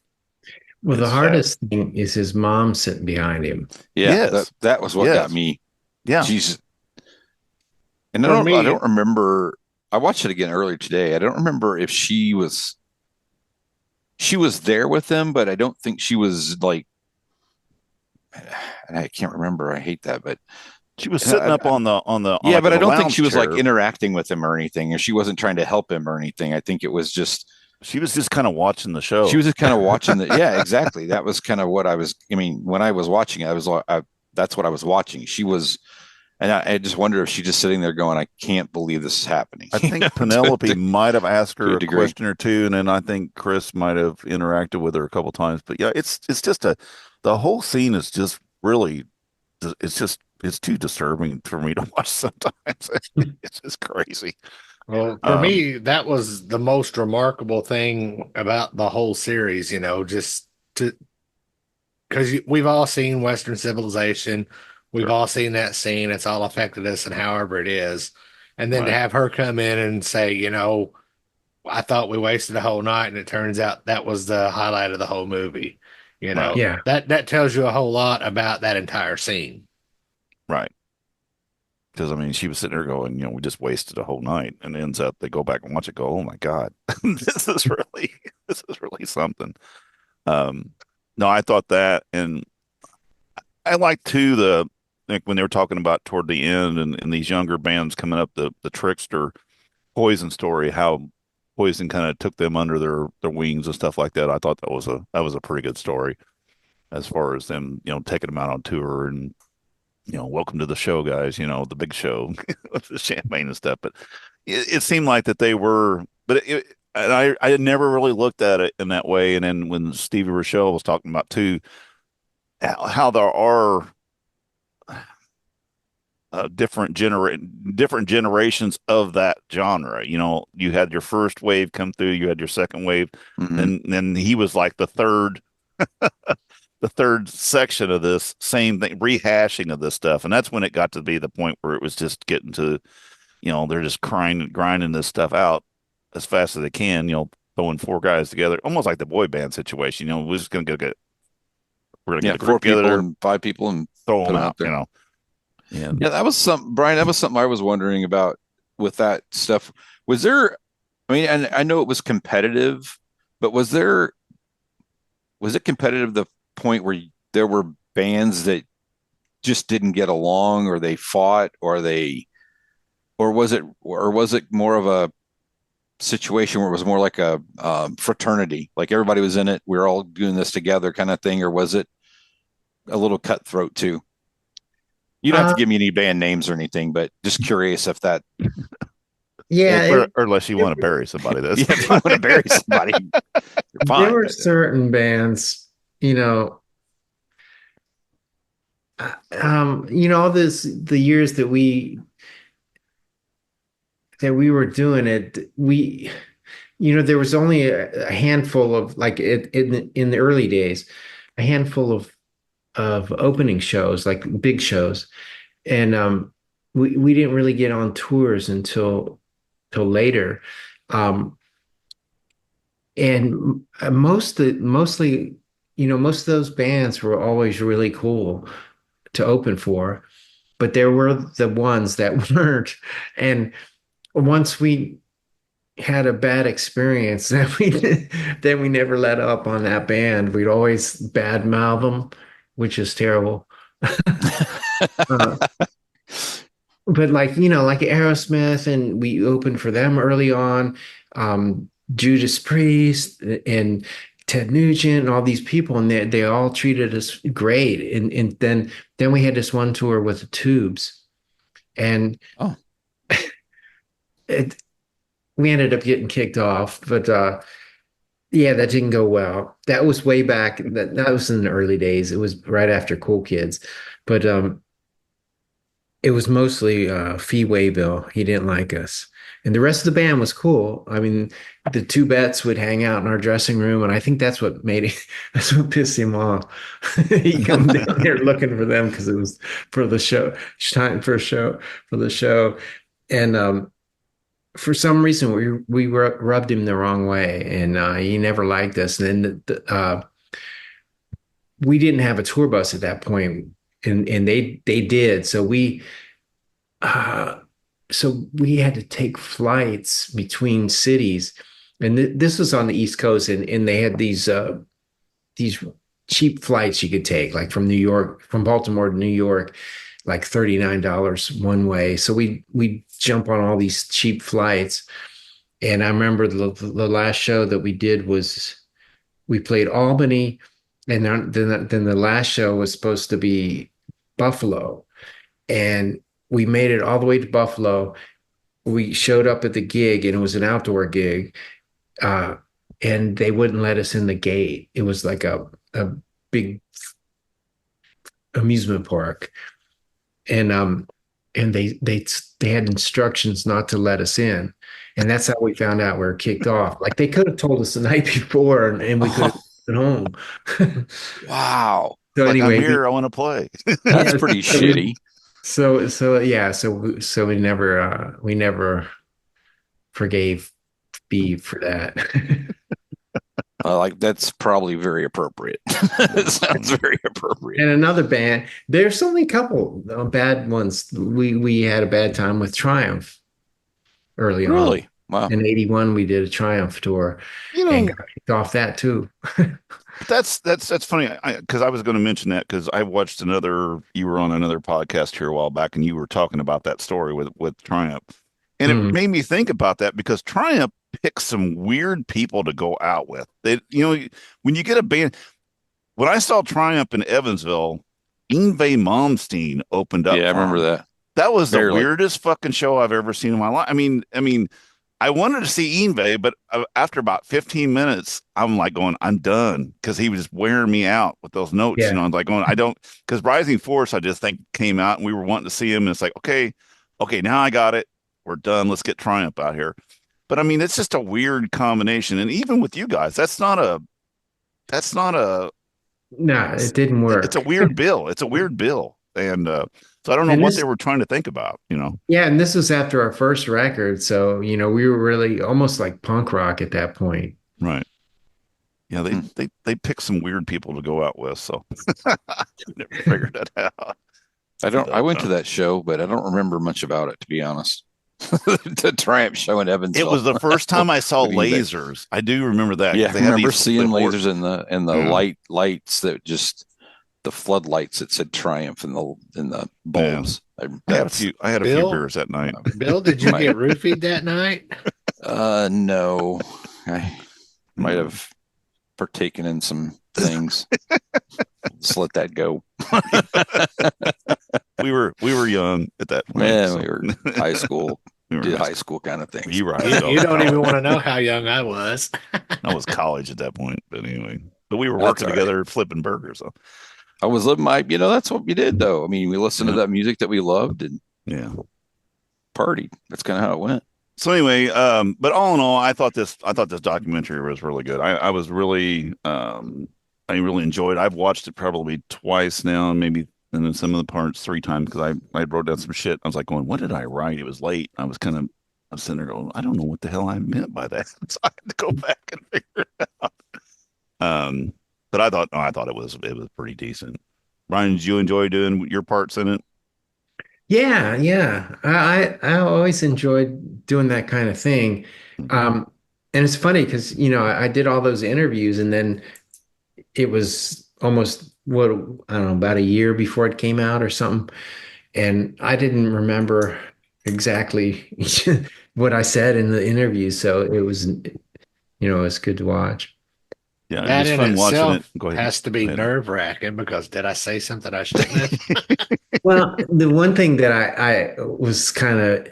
Well, the hardest thing is his mom sitting behind him. Yeah, yes. that was what got me. Yeah. Jesus. And I don't remember. I watched it again earlier today. I don't remember if she was there with them, but I don't think she was like, and I can't remember. I hate that, but she was sitting up on the but I don't think she was chair, like interacting with him or anything, or she wasn't trying to help him or anything. I think it was just she was just kind of watching the show. She was just kind of watching yeah, exactly. That was kind of what I was. I mean, when I was watching it, that's what I was watching. She was, and I just wonder if she's just sitting there going, "I can't believe this is happening." I think Penelope might have asked her a question or two, and then I think Chris might have interacted with her a couple times. But yeah, it's just the whole scene is just really, it's too disturbing for me to watch sometimes. It's just crazy. Well, for me, that was the most remarkable thing about the whole series, just because we've all seen Western civilization. We've all seen that scene. It's all affected us, and however it is. And then to have her come in and say, I thought we wasted a whole night, and it turns out that was the highlight of the whole movie. Yeah. That tells you a whole lot about that entire scene. Right. Because I mean, she was sitting there going, we just wasted a whole night, and it ends up they go back and watch it, go, oh my God, this is really something. No, I thought that, and I like too like when they were talking about toward the end and these younger bands coming up, the Trickster Poison story, how Poison kind of took them under their wings and stuff like that. I thought that was a pretty good story as far as them, taking them out on tour and. Welcome to the show, guys, the big show with the champagne and stuff. But it seemed like that they were, but and I had never really looked at it in that way. And then when Stevie Rochelle was talking about too, how there are different generations of that genre. You had your first wave come through, you had your second wave, and then he was like the third. The third section of this same thing, rehashing of this stuff. And that's when it got to be the point where it was just getting to, they're just grinding this stuff out as fast as they can, throwing four guys together, almost like the boy band situation. We're just gonna we're gonna get a group 4 people together, and 5 people and throw put them them out out, there. And Yeah, that was something, Brian. That was something I was wondering about with that stuff. Was there, I mean, and I know it was competitive, but was it competitive to the point where there were bands that just didn't get along, or they fought, or was it more of a situation where it was more like a fraternity, like everybody was in it, we were all doing this together kind of thing, or was it a little cutthroat too? You don't have to give me any band names or anything, but just curious if that. Yeah, or unless you want to bury somebody, that's Yeah, if you want to bury somebody, you're fine. there were certain bands, the years that we were doing it, there was only a handful of, like, in the early days, a handful of opening shows, like big shows, and we didn't really get on tours until later, and mostly, most of those bands were always really cool to open for, but there were the ones that weren't, and once we had a bad experience, then we never let up on that band. We'd always badmouth them, which is terrible. Uh, but like Aerosmith, and we opened for them early on. Judas Priest and Ted Nugent and all these people, and they all treated us great. And then we had this one tour with the Tubes, and Oh, we ended up getting kicked off. But yeah, that didn't go well. That was way back. That was in the early days. It was right after Cool Kids, but it was mostly Fee Waybill. He didn't like us. And the rest of the band was cool. I mean, the two Bets would hang out in our dressing room, and I think that's what that's what pissed him off. He come down here looking for them because it was for the show, time for the show. And for some reason, we rubbed him the wrong way, and he never liked us. And then we didn't have a tour bus at that point, and they did. Uh, so we had to take flights between cities, and this was on the East Coast, and they had these cheap flights you could take, like from Baltimore to New York, like $39 one way. So we jump on all these cheap flights, and I remember the last show that we did was we played Albany, and then the last show was supposed to be Buffalo, and we made it all the way to Buffalo. We showed up at the gig, and it was an outdoor gig, and they wouldn't let us in the gate. It was like a big amusement park, and they had instructions not to let us in, and that's how we found out we were kicked off. Like, they could have told us the night before, and we could have been home. wow. So like, anyway, I'm here, I want to play. That's pretty shitty. So we never forgave B for that. Like, that's probably very appropriate. It sounds very appropriate. And another band, there's only a couple bad ones. We had a bad time with Triumph early on. Really? Wow. In '81, we did a Triumph tour and got kicked off that too. That's funny, because I was going to mention that, because you were on another podcast here a while back, and you were talking about that story with Triumph, and it made me think about that, because Triumph picks some weird people to go out with. When you get a band, when I saw Triumph in Evansville, Yngwie Malmsteen opened up. Yeah, I remember that. That was the Barely. weirdest fucking show I've ever seen in my life. I mean, I wanted to see Yngwie, but after about 15 minutes, I'm like going, I'm done, because he was wearing me out with those notes. Yeah. I'm like going, because Rising Force, I just think came out, and we were wanting to see him, and it's like, okay, now I got it. We're done. Let's get Triumph out here. But I mean, it's just a weird combination, and even with you guys, that's not a. No, it didn't work. It's a weird bill. It's a weird bill, and So I don't know And what this, they were trying to think about, you know. yeah, and this was after our first record, so we were really almost like punk rock at that point. Right. Yeah, they Hmm. they picked some weird people to go out with, so I never figured that out. I But went to that show, but I don't remember much about it, to be honest. The Triumph show in it was Evansville. the first time I saw What do you think? lasers. I do remember that Yeah, because I they had remember these seeing the lasers in the yeah, lights that just the floodlights that said Triumph in the yeah. bulbs. That's I had a few Bill, beers that night. Bill, did you my get roofied that night? no. I might Yeah. have partaken in some things. Just let that go. We were young at that point. Man, So. we were high school, We were did in high school kind of things. You were high You, school. you don't even want to know how young I was. I was college at that point, but anyway. But we were That's working all right. together flipping burgers. So I was living that's what we did though. I mean, we listened to yeah, that music that we loved and yeah. partied. That's kind of how it went. So anyway, but all in all, I thought this documentary was really good. I was really I really enjoyed it. I've watched it probably twice now, maybe and then some of the parts three times because I wrote down some shit. I was like going, what did I write? It was late. I was sitting there going, I don't know what the hell I meant by that. So I had to go back and figure it out. But I thought it was pretty decent. Brian, did you enjoy doing your parts in it? Yeah, yeah. I always enjoyed doing that kind of thing. Mhm. Um, and it's funny because, I did all those interviews and then it was almost what I don't know, about a year before it came out or something. And I didn't remember exactly what I said in the interview. So it was good to watch. Yeah, it That was in fun watching it. itself Go ahead. has to be Go ahead. nerve-wracking because did I say something I shouldn't have? Well, the one thing that I was kind of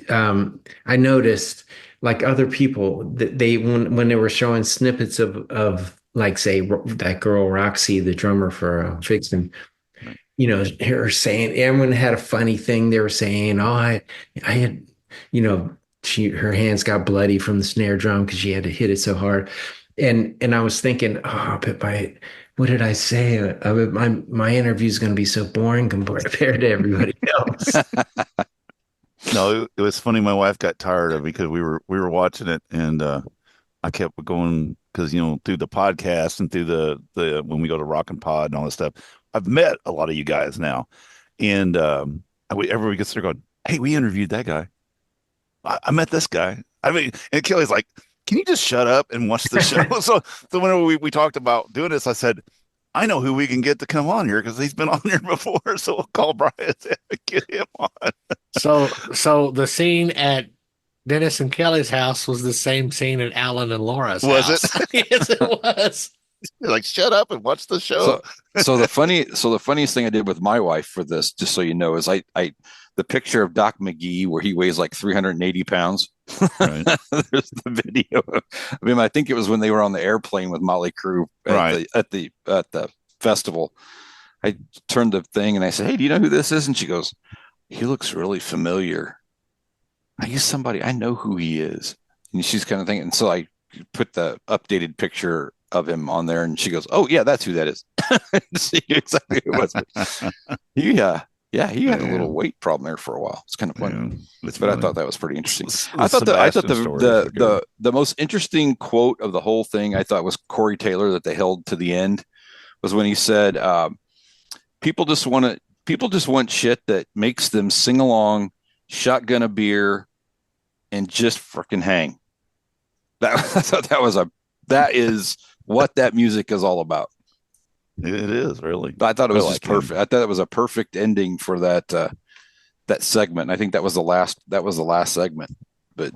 I noticed like other people that they when they were showing snippets of like say that girl Roxy, the drummer for Vixen, Right. her saying everyone had a funny thing they were saying. Oh, I had, her hands got bloody from the snare drum because she had to hit it so hard, and I was thinking, oh, but what did I say? My interview is going to be so boring compared to everybody else. No, it was funny. My wife got tired of it because we were watching it, and I kept going because through the podcast and through the when we go to Rock and Pod and all this stuff, I've met a lot of you guys now, and everybody gets there going, "Hey, we interviewed that guy. I met this guy." I mean, and Kelly's like, "Can you just shut up and watch the show?" So whenever we talked about doing this, I said, "I know who we can get to come on here because he's been on here before, so we'll call Brian and get him on." So the scene at Dennis and Kelly's house was the same scene at Alan and Laura's Was it? house. Yes, it was. Like, shut up and watch the show. So the funniest thing I did with my wife for this, just so you know, is I the picture of Doc McGee where he weighs like 380 pounds. Right. There's the video. I mean, I think it was when they were on the airplane with Motley Crue at the festival. I turned the thing and I said, "Hey, do you know who this is?" And she goes, "He looks really familiar. I know who he is." And she's kind of thinking, and so I put the updated picture of him on there and she goes, "Oh yeah, that's who that is." She knew exactly who it was. Yeah, he had a little weight problem there for a while. It's kind of funny. Yeah, But I thought that was pretty interesting. I thought The most interesting quote of the whole thing I thought was Corey Taylor that they held to the end was when he said, people just want shit that makes them sing along, shotgun a beer, and just freaking hang." I thought that is what that music is all about. It is really. I thought it was I just like him. perfect. I thought it was a perfect ending for that segment. I think that was the last segment. But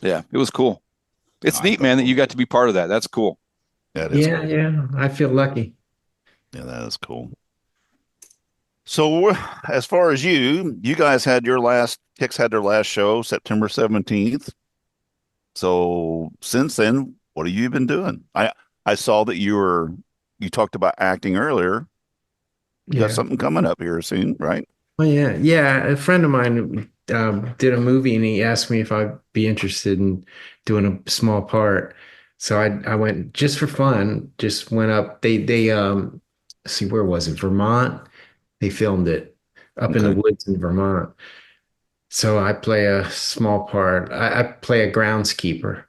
yeah, it was cool. It's neat, man, that you got to be part of that. That's cool. That is cool. Yeah, I feel lucky. Yeah, that is cool. So as far as you guys had Hicks had their last show September 17th. So since then, what have you been doing? I saw that you talked about acting earlier. You got something coming up here soon, right? Oh yeah. A friend of mine did a movie, and he asked me if I'd be interested in doing a small part. So I went just for fun. Just went up. They see, where was it? Vermont. They filmed it, up in the woods in Vermont. So I play a small part. I play a groundskeeper.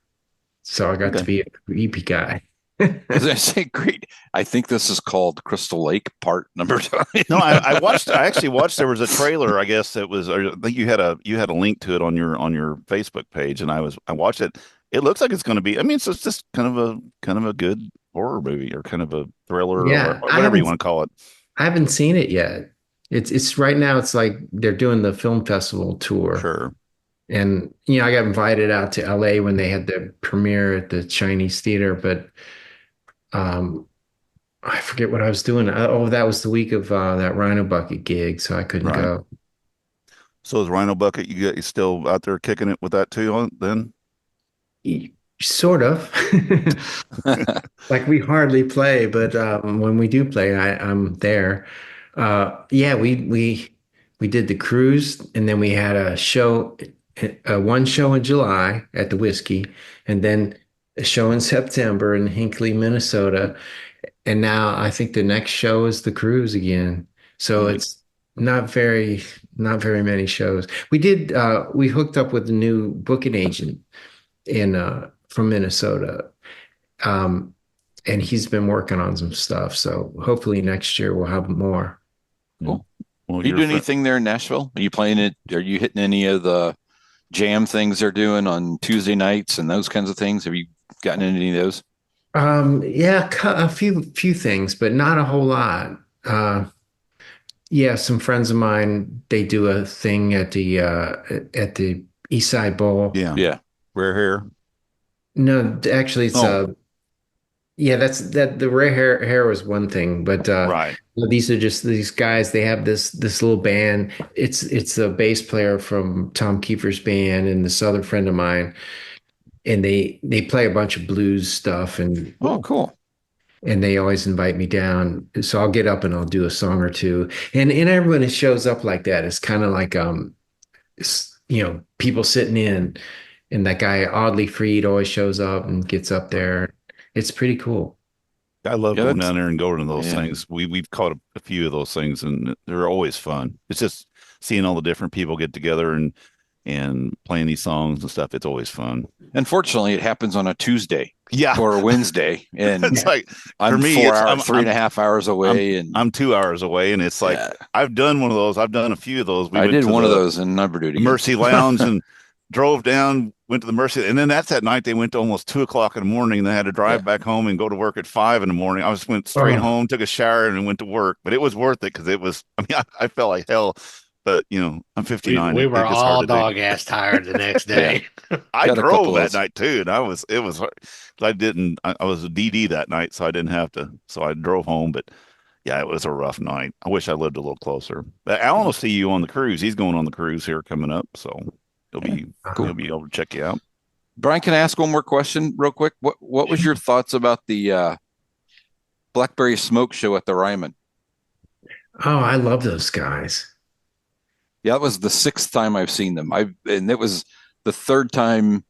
So I got to be a creepy guy. As I say, great. I think this is called Crystal Lake Part Number 2. No, I watched. I actually watched. There was a trailer. I guess it was. I think you had a link to it on your Facebook page, and I watched it. It looks like it's going to be. I mean, it's just kind of a good horror movie or kind of a thriller or whatever you want to call it. I haven't seen it yet. It's right now. It's like they're doing the film festival tour. Sure. And I got invited out to LA when they had the premiere at the Chinese theater, but I forget what I was doing. That was the week of that Rhino Bucket gig, so I couldn't go. So is Rhino Bucket, you still out there kicking it with that too then? Sort of. Like we hardly play, but when we do play, I'm there. Yeah, we did the cruise, and then we had a show, one show in July at the Whiskey, and then a show in September in Hinckley, Minnesota. And now I think the next show is the cruise again. So it's not very many shows. We hooked up with a new booking agent from Minnesota. And he's been working on some stuff. So hopefully next year we'll have more. Cool. Well, are you doing anything there in Nashville? Are you playing it? Are you hitting any of the jam things they're doing on Tuesday nights and those kinds of things? Have you gotten into any of those? Yeah, a few things, but not a whole lot. Yeah, some friends of mine, they do a thing at the East Side Bowl. Yeah. Rare Hair. No, actually, it's yeah, the rare hair was one thing, but right. These are just these guys. They have this little band. It's a bass player from Tom Kiefer's band and this other friend of mine, and they play a bunch of blues stuff. And cool. And they always invite me down, so I'll get up and I'll do a song or two. And everyone that shows up like that, it's kind of like people sitting in, and that guy Oddly Freed always shows up and gets up there. It's pretty cool. I love going down there and going to those things. We've caught a few of those things, and they're always fun. It's just seeing all the different people get together and playing these songs and stuff. It's always fun. Unfortunately, it happens on a Tuesday, yeah, or a Wednesday, and it's like I'm for me, 3.5 hours away, and I'm 2 hours away, and it's like I've done one of those. I've done a few of those. I did one of those in Number Duty, Mercy Lounge, and drove down, went to the Mercy, and then that's at night. They went to almost 2:00 in the morning, and they had to drive back home and go to work at 5 in the morning. I just went straight home, took a shower, and went to work. But it was worth it because it was. I mean, I felt like hell. But I'm 59. We were all dog ass tired the next day. I drove that night too, and I was I was a DD that night, so I didn't have to. So I drove home, but yeah, it was a rough night. I wish I lived a little closer. But Alan will see you on the cruise. He's going on the cruise here coming up, so he'll be able to check you out. Brian, can I ask one more question real quick? What was your thoughts about the Blackberry Smoke show at the Ryman? Oh, I love those guys. Yeah, that was the 6th time I've seen them. And it was the 3rd time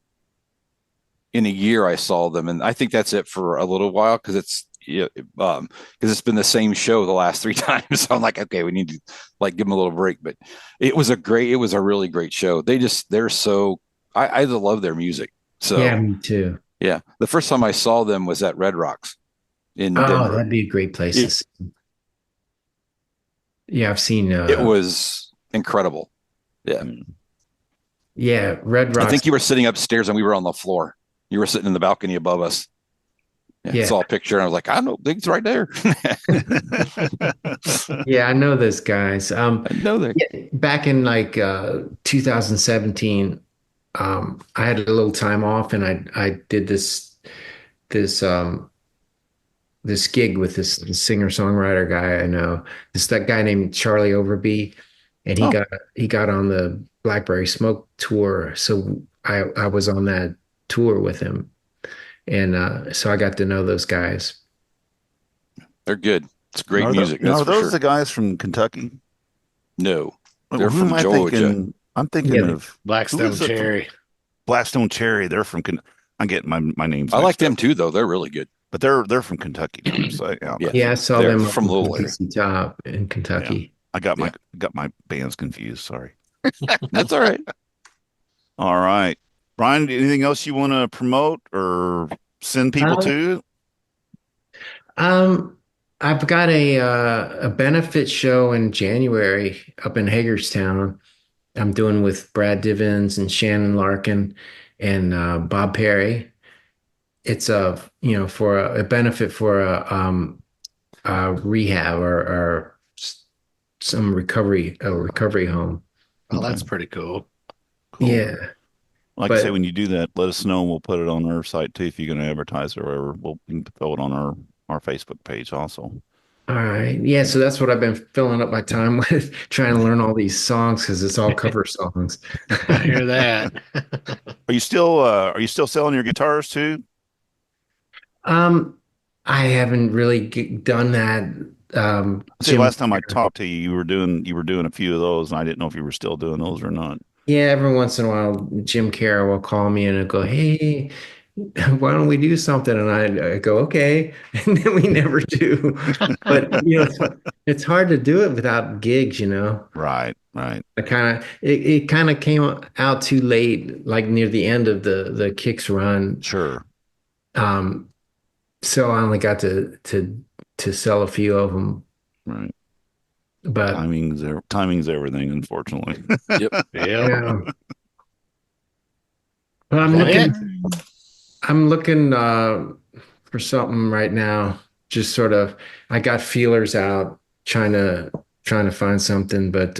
in a year I saw them, and I think that's it for a little while because it's been the same show the last 3 times. So I'm like, okay, we need to give them a little break. But it was a really great show. They're so I love their music. So yeah, me too. Yeah, the first time I saw them was at Red Rocks in Denver. That'd be a great place to see. Yeah, I've seen. It was incredible. Yeah, Red Rocks. I think you were sitting upstairs and we were on the floor. You were sitting in the balcony above us. I saw a picture and I was like, I know, it's right there. Yeah, I know those guys. I know that. Back in 2017, I had a little time off and I did this gig with this singer-songwriter guy I know. That guy named Charlie Overby. And he got on the Blackberry Smoke tour, so I was on that tour with him, and so I got to know those guys. They're good. It's great music. Are those the guys from Kentucky? No, they're from Georgia. I'm thinking of Blackstone Cherry. Blackstone Cherry. They're from. I'm getting my names. I like them too, though. They're really good. But they're from Kentucky. So, I saw them from Louisville Top in Kentucky. Yeah. I got my bands confused. Sorry. That's all right. All right. Brian, anything else you want to promote or send people to? I've got a benefit show in January up in Hagerstown. I'm doing with Brad Divins and Shannon Larkin and Bob Perry. It's for a benefit for a rehab or some recovery home. Oh, that's pretty cool. Yeah. Like I say, when you do that, let us know and we'll put it on our site too. If you're going to advertise it or whatever, we can throw it on our Facebook page also. All right. Yeah. So that's what I've been filling up my time with, trying to learn all these songs because it's all cover songs. I hear that. Are you still selling your guitars too? I haven't really done that. See, last time I talked to you, you were doing a few of those, and I didn't know if you were still doing those or not. Yeah, every once in a while, Jim Carroll will call me and I'll go, "Hey, why don't we do something?" And I go, "Okay," and then we never do. But it's hard to do it without gigs, Right. It kind of came out too late, like near the end of the Kicks run. Sure. So I only got to sell a few of them. Right. But timing's everything, unfortunately. Yep. Yeah. But I'm looking for something right now. Just sort of, I got feelers out, trying to find something, but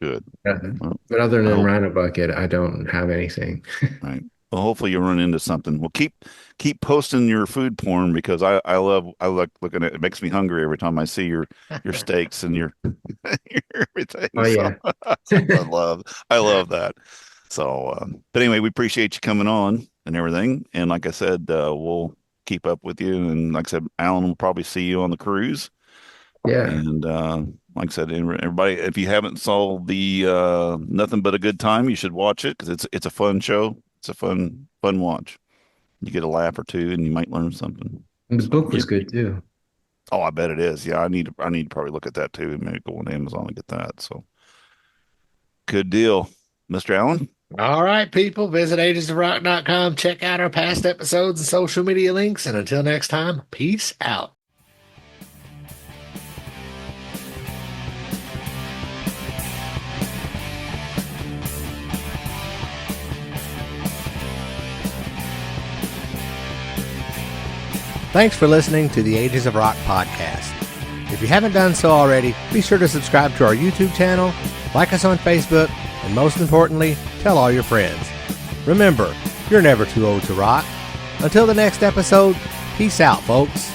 Good. But other than Rhino Bucket, I don't have anything. Right. Well, hopefully you'll run into something. Well, keep posting your food porn because I like looking at it. It makes me hungry every time I see your steaks and your everything. Oh yeah. I love that. So, but anyway, we appreciate you coming on and everything. And like I said, we'll keep up with you. And like I said, Alan will probably see you on the cruise. Yeah. And like I said, everybody, if you haven't saw the Nothin But a Good Time, you should watch it because it's a fun show. It's a fun watch. You get a laugh or two, and you might learn something. The book was good too. Oh, I bet it is. Yeah, I need to probably look at that too, and maybe go on Amazon and get that. So, good deal, Mr. Allen. All right, people. Visit agesofrock.com. Check out our past episodes and social media links. And until next time, peace out. Thanks for listening to the Ages of Rock podcast. If you haven't done so already, be sure to subscribe to our YouTube channel, like us on Facebook, and most importantly, tell all your friends. Remember, you're never too old to rock. Until the next episode, peace out, folks.